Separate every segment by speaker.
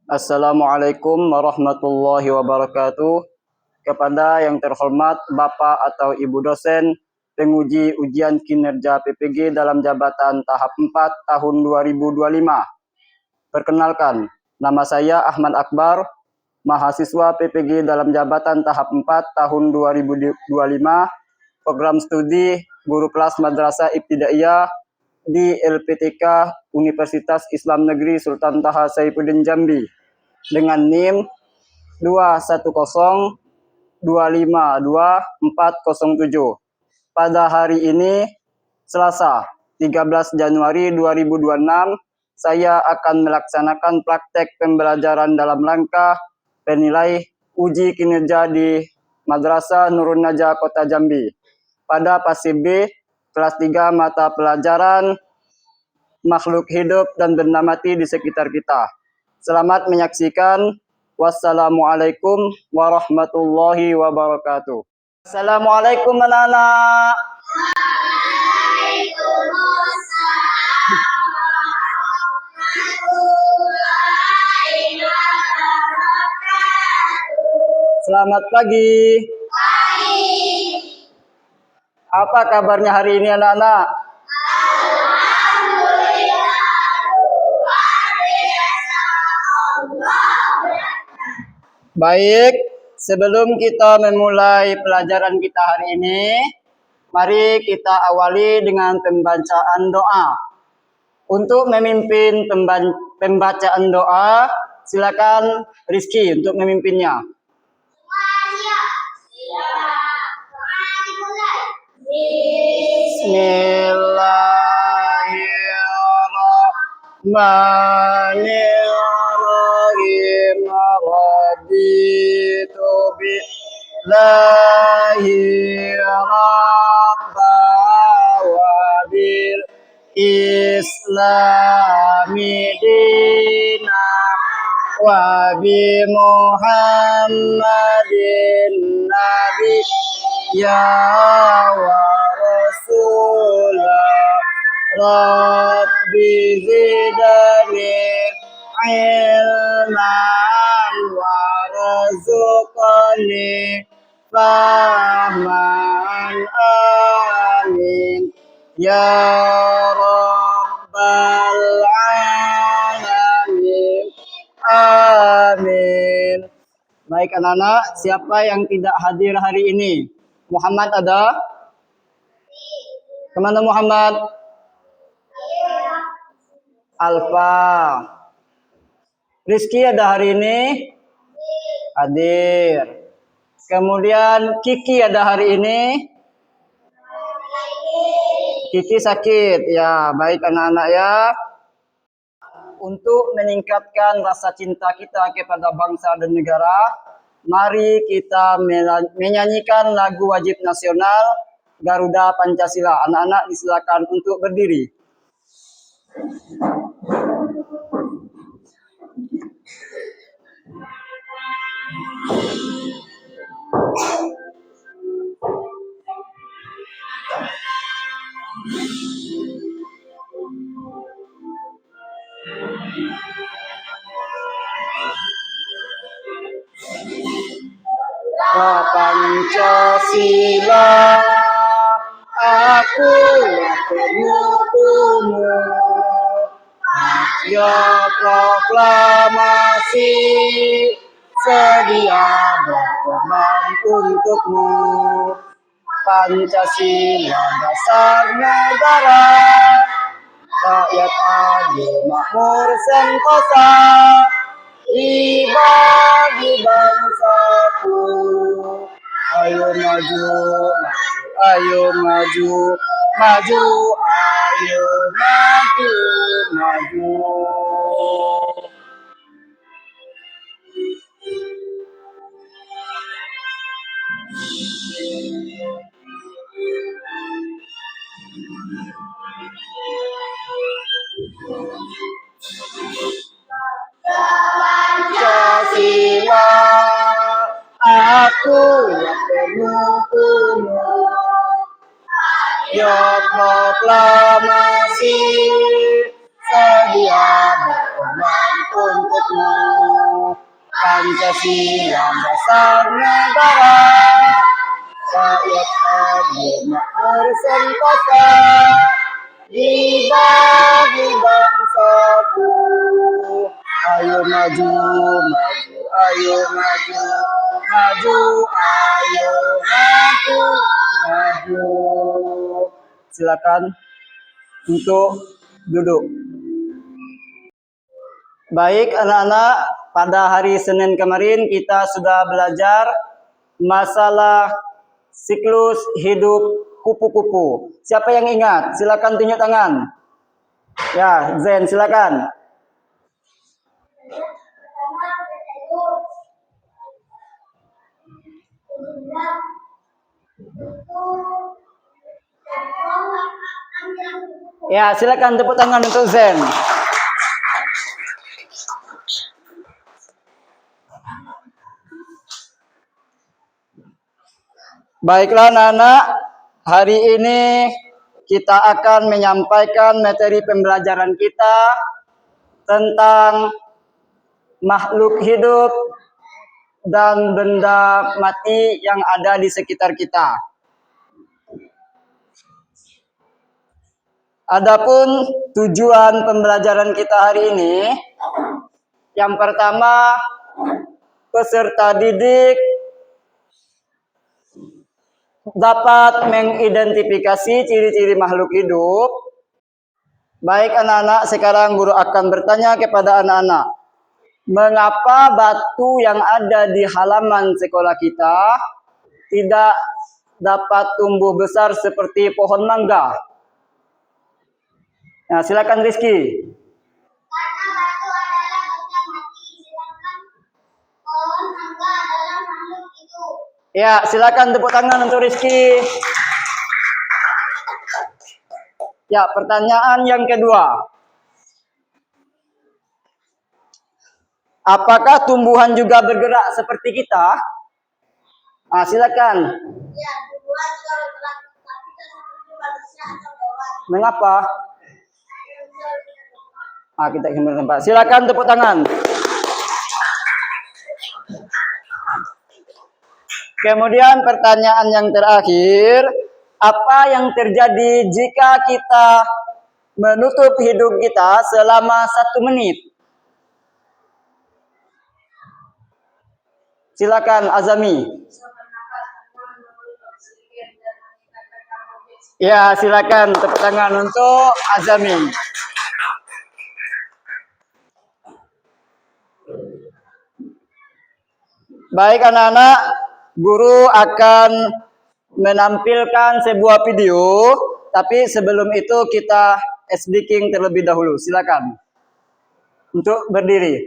Speaker 1: Assalamualaikum warahmatullahi wabarakatuh. Kepada yang terhormat Bapak atau Ibu dosen penguji ujian kinerja PPG dalam jabatan tahap 4 tahun 2025. Perkenalkan, nama saya Ahmad Akbar, mahasiswa PPG dalam jabatan tahap 4 tahun 2025, program studi guru kelas Madrasah Ibtidaiyah di LPTK Universitas Islam Negeri Sultan Taha Saifuddin Jambi dengan NIM 210252407. Pada hari ini, Selasa 13 Januari 2026, saya akan melaksanakan praktek pembelajaran dalam rangka penilai uji kinerja di Madrasah Nurun Najah Kota Jambi. Pada pasif B, kelas 3 mata pelajaran makhluk hidup dan benda mati di sekitar kita. Selamat menyaksikan. Wassalamualaikum warahmatullahi wabarakatuh. Assalamualaikum anak-anak. Selamat pagi. Apa kabarnya hari ini anak-anak? Baik, sebelum kita memulai pelajaran kita hari ini, mari kita awali dengan pembacaan doa. Untuk memimpin pembacaan doa, silakan Rizky untuk memimpinnya. Bismillahirrahmanirrahim. Raditu billahi rabba wa bil islami dina wa bi Muhammadin nabi ya wa rasulah. Rabbi zidni ilman warzuqni fahman. Amin ya rabbal alamin. Amin. Baik anak-anak, siapa yang tidak hadir hari ini? Muhammad ada? Kemana Muhammad? Alfa. Rizky ada hari ini? Hadir. Kemudian Kiki ada hari ini? Kiki sakit. Ya, baik anak-anak ya. Untuk meningkatkan rasa cinta kita kepada bangsa dan negara, mari kita menyanyikan lagu wajib nasional Garuda Pancasila. Anak-anak disilakan untuk berdiri. Pancasila, aku penuhmu. Ya proklamasi sedia berkorban untukmu. Pancasila dasar negara, rakyat adil makmur sentosa, dibagi bangsaku. Ayo maju, ayo maju, maju, ayo maju, maju. Pancasila, aku yang penuhmu. Ya proklamasi sedia berkorban untukmu. Pancasila dasar negara, rakyat adil makmur sentosa, dibagi bangsaku. Ayo maju, maju, ayo maju, maju, ayo maju, maju. Silakan untuk duduk. Baik anak-anak, pada hari Senin kemarin kita sudah belajar masalah siklus hidup kupu-kupu. Siapa yang ingat? Silakan tunjuk tangan. Ya, Zen silakan. Ya, silakan tepuk tangan untuk Zen. Baiklah anak-anak, hari ini kita akan menyampaikan materi pembelajaran kita tentang makhluk hidup dan benda mati yang ada di sekitar kita. Adapun tujuan pembelajaran kita hari ini, yang pertama, peserta didik dapat mengidentifikasi ciri-ciri makhluk hidup. Baik anak-anak, sekarang guru akan bertanya kepada anak-anak, mengapa batu yang ada di halaman sekolah kita tidak dapat tumbuh besar seperti pohon mangga? Nah, silakan Rizky.
Speaker 2: Karena batu adalah benda mati, sedangkan pohon mangga adalah makhluk hidup.
Speaker 1: Ya, silakan tepuk tangan untuk Rizky. Ya, pertanyaan yang kedua. Apakah tumbuhan juga bergerak seperti kita? Nah, silakan.
Speaker 2: Ya, tumbuhan juga bergerak, tapi tidak seperti manusia atau hewan.
Speaker 1: Mengapa? Kita kembali tempat. Silakan tepuk tangan. Kemudian pertanyaan yang terakhir, apa yang terjadi jika kita menutup hidung kita selama 1 menit? Silakan Azami. Ya, silakan tepuk tangan untuk Azami. Baik anak-anak, guru akan menampilkan sebuah video, tapi sebelum itu kita speaking terlebih dahulu. Silakan untuk berdiri.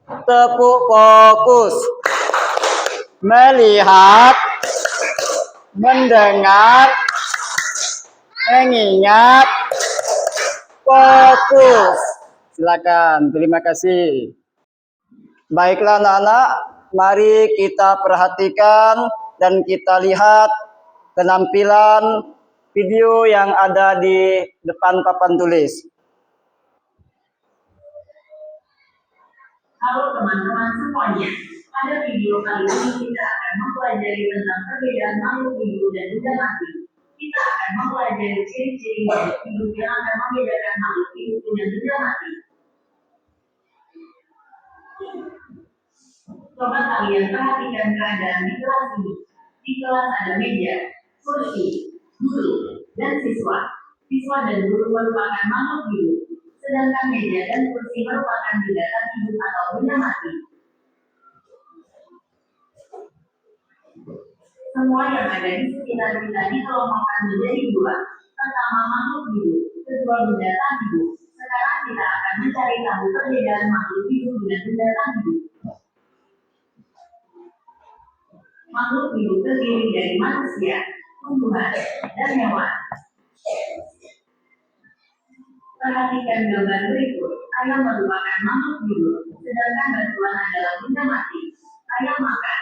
Speaker 1: Tepuk fokus. Melihat, mendengar, mengingat, fokus. Silakan, terima kasih. Baiklah anak-anak, mari kita perhatikan dan kita lihat penampilan video yang ada di depan papan tulis.
Speaker 3: Halo teman-teman semuanya, pada video kali ini kita akan mempelajari tentang perbedaan makhluk hidup dan benda mati. Kita akan mempelajari ciri-ciri makhluk hidup yang akan membedakan makhluk hidup dengan benda mati. Coba kalian perhatikan keadaan di kelas ini. Di kelas ada meja, kursi, guru, dan siswa. Siswa dan guru merupakan makhluk hidup, sedangkan meja dan kursi merupakan binatang hidup atau benda mati. Semua yang ada di sekitar kita dikelompokkan menjadi dua. Pertama makhluk hidup, kedua binatang hidup. Sekarang kita akan mencari tahu perbedaan makhluk hidup dengan binatang hidup. Makhluk hidup terdiri dari manusia, tumbuhan, dan hewan. Perhatikan gambar berikut. Ayam merupakan makhluk hidup, sedangkan batuan adalah benda mati. Ayam makan,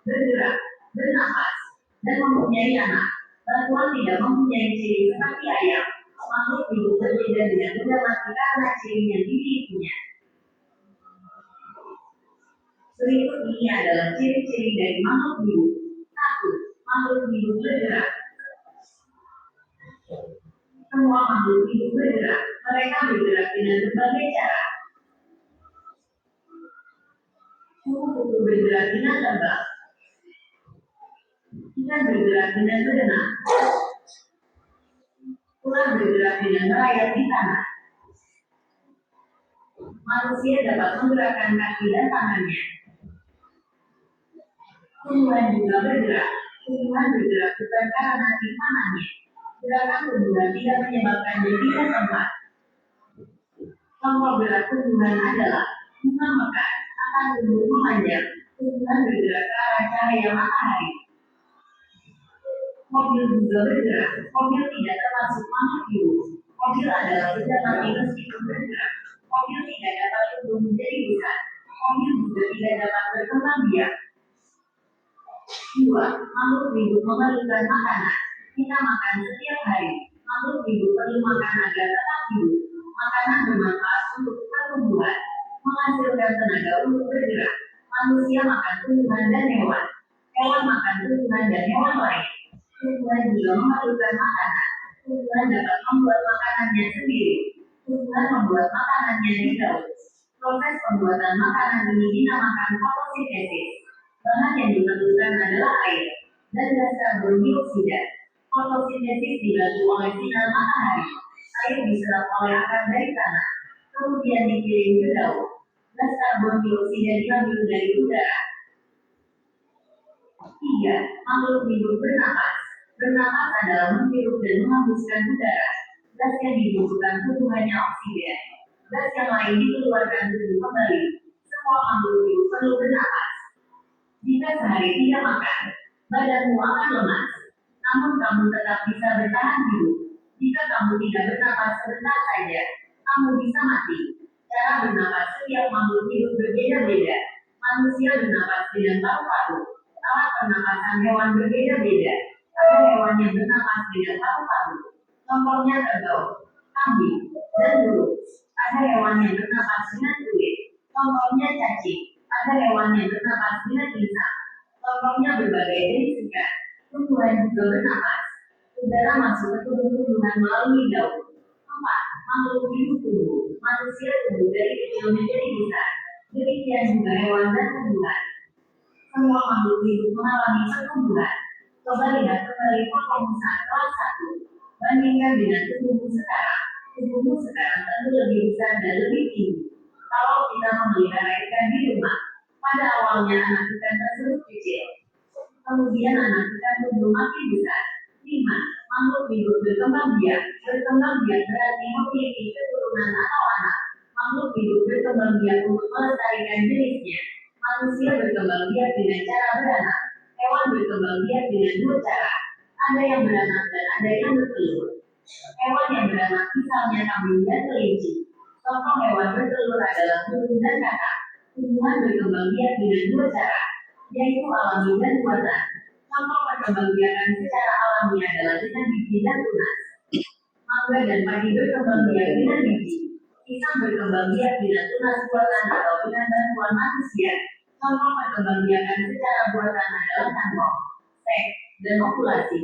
Speaker 3: bergerak, bernapas, dan mempunyai anak. Batuan tidak mempunyai ciri seperti ayam. makhluk hidup berbeda dengan benda mati karena ciri yang dimilikinya. Berikut ini adalah ciri-ciri dari makhluk hidup. 1. Makhluk hidup bergerak. Semua makhluk hidup bergerak. Mereka bergerak dengan berbagai cara. Kupu-kupu bergerak dengan terbang. Ikan bergerak dengan berenang. Ular bergerak dengan merayap di tanah. Manusia dapat menggerakkan kaki dan tangannya. Tumbuhan juga bergerak. Tumbuhan bergerak bukan karena tangannya. Gerakan tumbuhan tidak menyebabkan dia tidak tempat. Contoh gerak tumbuhan adalah bunga mekar akan tumbuh memanjang. Tumbuhan bergerak ke arah cahaya matahari. Mobil juga bergerak. Mobil tidak termasuk makhluk hidup. Mobil adalah benda mati meskipun bergerak. Mobil tidak dapat tumbuh menjadi besar. Mobil juga tidak dapat berkembang biak. 2. Makhluk hidup memerlukan makanan. Kita makan setiap hari. Makhluk hidup perlu makan agar tetap hidup. Makanan bermanfaat untuk pertumbuhan, menghasilkan tenaga untuk bergerak. Manusia makan tumbuhan dan hewan. Hewan makan tumbuhan dan hewan lain. Tumbuhan juga memerlukan makanan. Tumbuhan dapat membuat makanannya sendiri. Tumbuhan membuat makanannya di daun. Proses pembuatan makanan ini dinamakan fotosintesis. Bahan yang diperlukan adalah air dan gas karbon dioksida. Fotosintesis dibantu oleh sinar matahari. Air diserap oleh akar dari tanah, kemudian dikirim ke daun. Gas karbon dioksida diambil dari udara. 3. Makhluk hidup bernapas. Bernapas adalah menghirup dan menghembuskan udara. Gas yang dibutuhkan tubuh hanya oksigen. Gas yang lain dikeluarkan tubuh kembali. Semua makhluk hidup perlu bernapas. Jika sehari tidak makan, badanmu akan lemas. Namun kamu tetap bisa bertahan hidup. Jika kamu tidak bernapas sebentar saja, kamu bisa mati. Cara bernapas setiap makhluk hidup berbeda-beda. Manusia bernapas dengan paru-paru. Alat pernapasan hewan berbeda-beda. Ada hewan yang bernapas dengan paru-paru. Contohnya kerbau, kambing, dan burung. Ada hewan yang bernapas dengan kulit. Contohnya cacing. Ada hewan yang bernapas dengan insang. Contohnya berbagai jenis ikan. Tumbuhan juga bernapas. Udara masuk ke tubuh tumbuhan melalui daun. 4. Makhluk hidup tumbuh. Manusia tumbuh dari kecil menjadi besar. Demikian juga hewan dan tumbuhan. Semua makhluk hidup mengalami pertumbuhan. Coba lihat kembali fotomu saat kelas 1. Bandingkan dengan tubuhmu sekarang. Tubuhmu sekarang tentu lebih besar dan lebih tinggi. Kalau kita memelihara ikan di rumah, pada awalnya anak ikan tersebut kecil. Kemudian anak ikan tumbuh makin besar. 5. Makhluk hidup berkembang biak. Berkembang biak berarti memiliki keturunan atau anak. Makhluk hidup berkembang biak untuk melestarikan jenisnya. Manusia berkembang biak dengan cara beranak. Hewan berkembang biak dengan dua cara. Ada yang beranak dan ada yang bertelur. Hewan yang beranak misalnya kambing dan kelinci. Contoh hewan bertelur adalah burung dan katak. Tumbuhan berkembang biak dengan dua cara, yaitu alami dan buatan. Contoh perkembangbiakan secara alami adalah dengan biji dan tunas. Mangga dan padi berkembang biak dengan biji. Pisang berkembang biak dengan tunas buatan atau dengan bantuan manusia. Contoh perkembangbiakan secara buatan adalah cangkok, seks, dan ovulasi.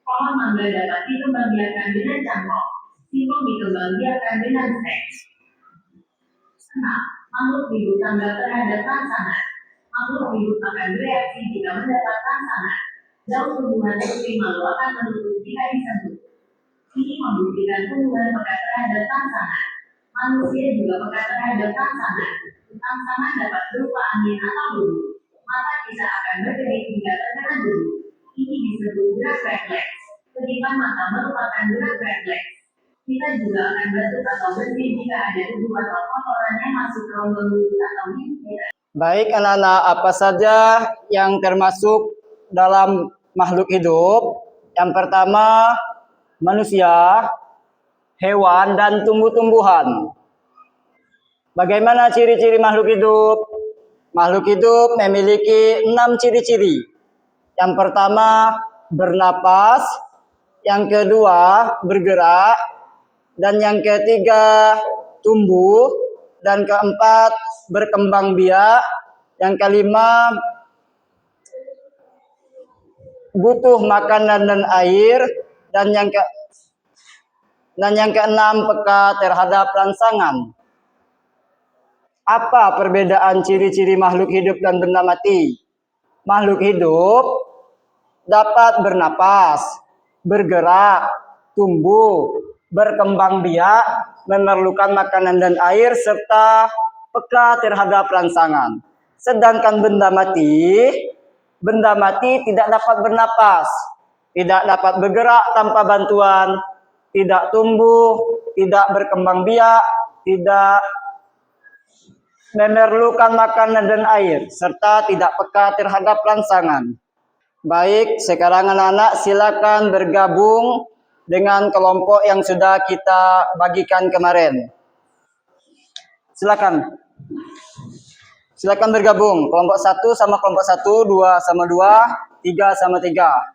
Speaker 3: Pohon mangga dapat dikembangbiakan dengan cangkok. Singkong dikembangbiakan dengan seks. 6. Makhluk hidup tanggap terhadap rangsangan. Makhluk hidup akan bereaksi jika mendapat rangsangan. Daun tumbuhan seperti malu akan menutup jika disentuh. Ini membuktikan tumbuhan peka terhadap rangsangan. Manusia juga peka terhadap rangsangan. Rangsangan dapat berupa angin atau debu. Mata kita akan berkedip jika terkena debu. Ini disebut gerak refleks. Kedipan mata merupakan gerak refleks. Kita juga akan batuk atau bersin jika ada debu atau kotoran yang masuk ke lubang mulut atau hidung kita.
Speaker 1: Baik anak-anak, apa saja yang termasuk dalam makhluk hidup? Yang pertama, manusia, hewan, dan tumbuh-tumbuhan. Bagaimana ciri-ciri makhluk hidup? Makhluk hidup memiliki 6 ciri-ciri. Yang pertama, bernapas. Yang kedua, bergerak. Dan yang ketiga, tumbuh. Dan keempat, berkembang biak. Yang kelima, butuh makanan dan air. Dan yang keenam, peka terhadap rangsangan. Apa perbedaan ciri-ciri makhluk hidup dan benda mati? Makhluk hidup dapat bernapas, bergerak, tumbuh, berkembang biak, memerlukan makanan dan air, serta peka terhadap rangsangan. Sedangkan benda mati tidak dapat bernapas, tidak dapat bergerak tanpa bantuan, tidak tumbuh, tidak berkembang biak, tidak memerlukan makanan dan air, serta tidak peka terhadap rangsangan. Baik, sekarang anak-anak silakan bergabung dengan kelompok yang sudah kita bagikan kemarin. Silakan. Silakan bergabung. Kelompok 1 sama kelompok 1, 2 sama 2, 3 sama 3.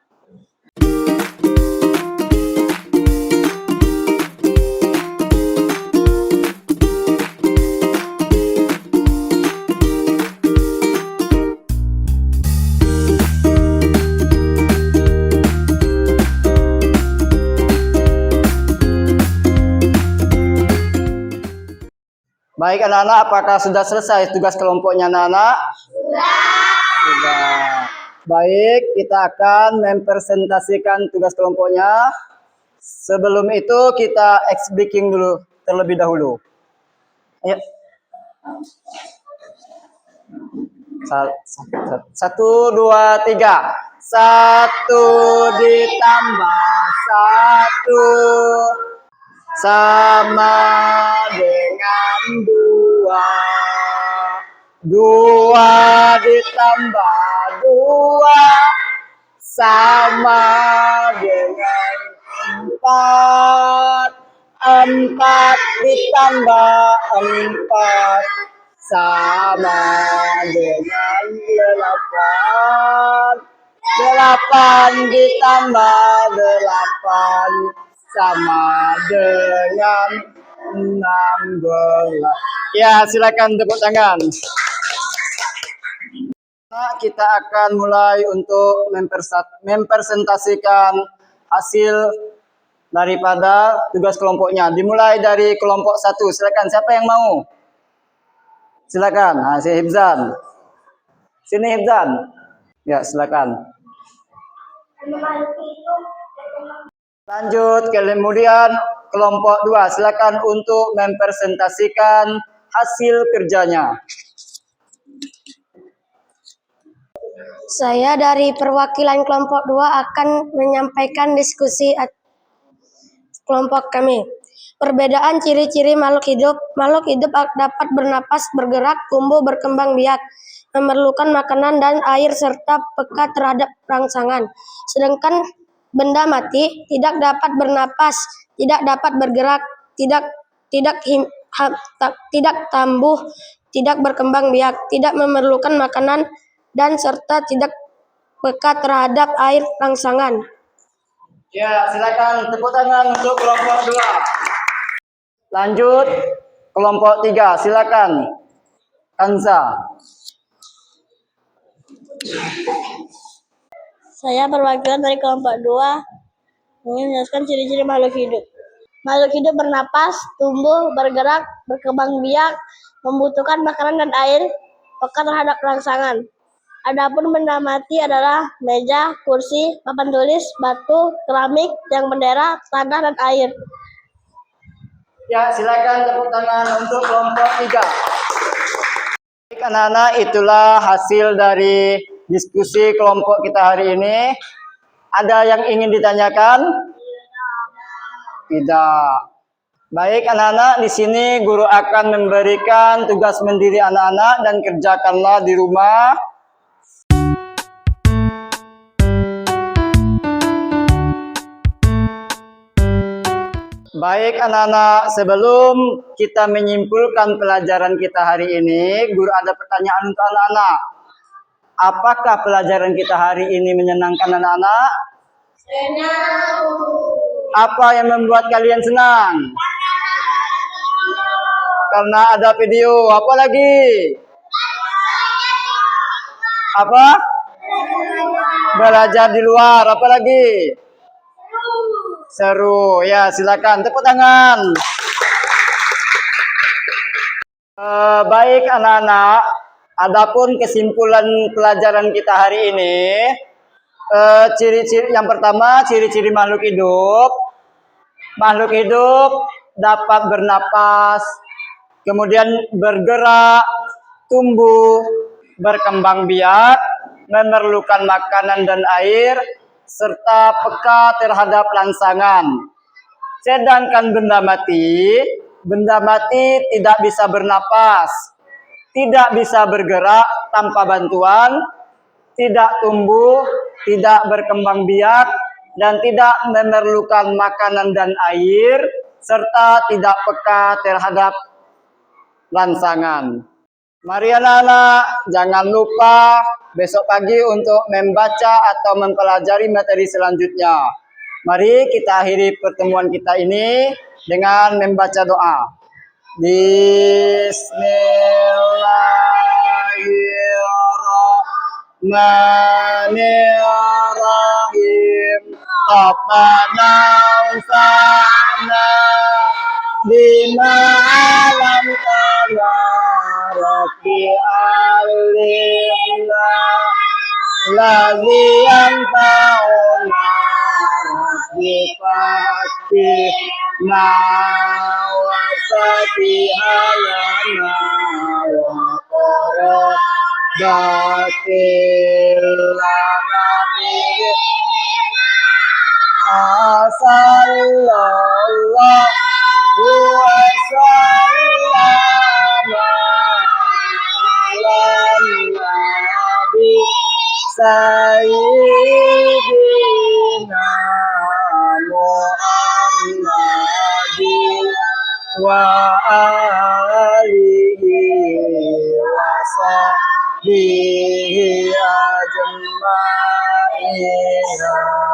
Speaker 1: Baik anak-anak, apakah sudah selesai tugas kelompoknya anak-anak? Sudah. Baik, kita akan mempresentasikan tugas kelompoknya. Sebelum itu kita speaking dulu terlebih dahulu. Ayo. 1, 2, 3. 1 ditambah 1 sama dengan 2. 2 ditambah 2 sama dengan 4. 4 ditambah 4 sama dengan 8. 8 ditambah 8 sama dengan 16. Ya, silakan tepuk tangan. Nah, kita akan mulai untuk mempresentasikan hasil daripada tugas kelompoknya. Dimulai dari kelompok 1. Silakan, siapa yang mau? Silakan. Nah, si Hibzan. Sini Hibzan. Ya, silakan. Lanjut, kemudian kelompok 2, silakan untuk mempresentasikan hasil kerjanya.
Speaker 4: Saya dari perwakilan kelompok 2 akan menyampaikan diskusi kelompok kami. Perbedaan ciri-ciri makhluk hidup. Makhluk hidup dapat bernapas, bergerak, tumbuh, berkembang biak, memerlukan makanan dan air, serta peka terhadap rangsangan. Sedangkan benda mati tidak dapat bernapas, tidak dapat bergerak, tidak tumbuh, tidak berkembang biak, tidak memerlukan makanan dan serta tidak peka terhadap air rangsangan.
Speaker 1: Ya, silakan tepuk tangan untuk kelompok 2. Lanjut, kelompok 3, silakan. Kanza.
Speaker 4: Saya perwakilan dari kelompok 2 ingin menjelaskan ciri-ciri makhluk hidup. Makhluk hidup bernapas, tumbuh, bergerak, berkembang biak, membutuhkan makanan dan air, peka terhadap rangsangan. Adapun benda mati adalah meja, kursi, papan tulis, batu, keramik, tiang bendera, tanah, dan air.
Speaker 1: Ya, silakan tepuk tangan untuk kelompok 3. Baik anak-anak, itulah hasil dari diskusi kelompok kita hari ini. Ada yang ingin ditanyakan? Tidak. Baik anak-anak, di sini guru akan memberikan tugas mandiri anak-anak dan kerjakanlah di rumah. Baik anak-anak, sebelum kita menyimpulkan pelajaran kita hari ini, guru ada pertanyaan untuk anak-anak. Apakah pelajaran kita hari ini menyenangkan anak-anak? Apa yang membuat kalian senang? Karena ada video. Apa lagi? Apa? Belajar di luar. Apa lagi? Seru. Ya, silakan tepuk tangan. Baik anak-anak, adapun kesimpulan pelajaran kita hari ini, ciri-ciri yang pertama, ciri-ciri makhluk hidup. Makhluk hidup dapat bernapas, kemudian bergerak, tumbuh, berkembang biak, memerlukan makanan dan air, serta peka terhadap rangsangan. Sedangkan benda mati tidak bisa bernapas, tidak bisa bergerak tanpa bantuan, tidak tumbuh, tidak berkembang biak, dan tidak memerlukan makanan dan air, serta tidak peka terhadap rangsangan. Mari anak-anak, jangan lupa besok pagi untuk membaca atau mempelajari materi selanjutnya. Mari kita akhiri pertemuan kita ini dengan membaca doa. Bismillahirrahmanirrahim. Rabbana anfa'na bima 'allamtana rabbi alimna ladzi yanfa'una rabbi fakihna wa fatihana wa qarabatil lana sallallahu wasallam ala nabi sayyidina Muhammadin wa alihi wa sahbihi ajma'in.